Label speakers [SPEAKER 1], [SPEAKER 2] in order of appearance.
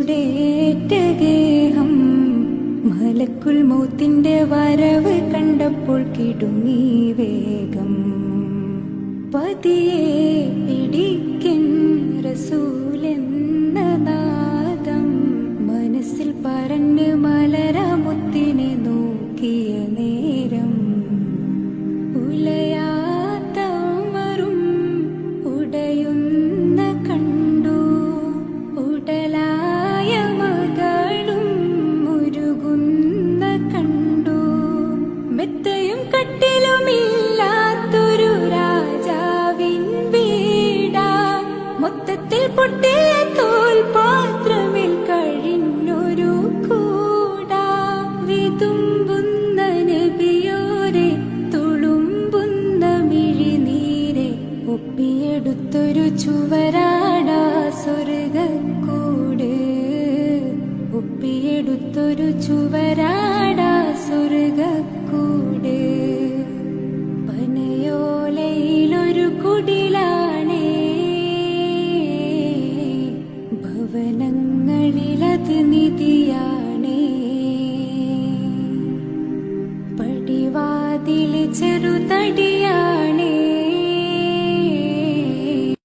[SPEAKER 1] ചൂടേറ്റ ഗേഹം മലക്കുൽ മൗത്തിന്റെ വരവ് കണ്ടപ്പോൾ കിടുങ്ങി വേഗം. പതിയെ പിടിക്കൻ റസൂലെന്ന നാദം മനസ്സിൽ പറഞ്ഞ് മലരമുത്തിനെ നോക്കിയ നേരം ഉലയാത്ത ഉമറും ഉടയുന്ന കണ്ടു. ഉടലായ മകളും മുരുകുന്ന കണ്ടു. മെത്തയും കട്ടിലുമില്ലാത്തൊരു രാജാവിൻ വീടാ. മൊത്തത്തിൽ പൊട്ടിയ തോൽപാത്രമിൽ കഴിഞ്ഞൊരു കൂടാ. വിതുമ്പുന്ന നബിയോരെ തുളുമ്പുന്ന മിഴിനീരെ ഒപ്പിയെടുത്തൊരു ചുവരാടാ സ്വർഗക്കൂട്. ഒപ്പിയെടുത്തൊരു ചുവരാടാ സ്വർഗക്കൂട്. പനയോലയിലൊരു കുടിലാണേ, ഭവനങ്ങളിലത് നിധിയാണേ. പടിവാതിൽ ചെറുതടി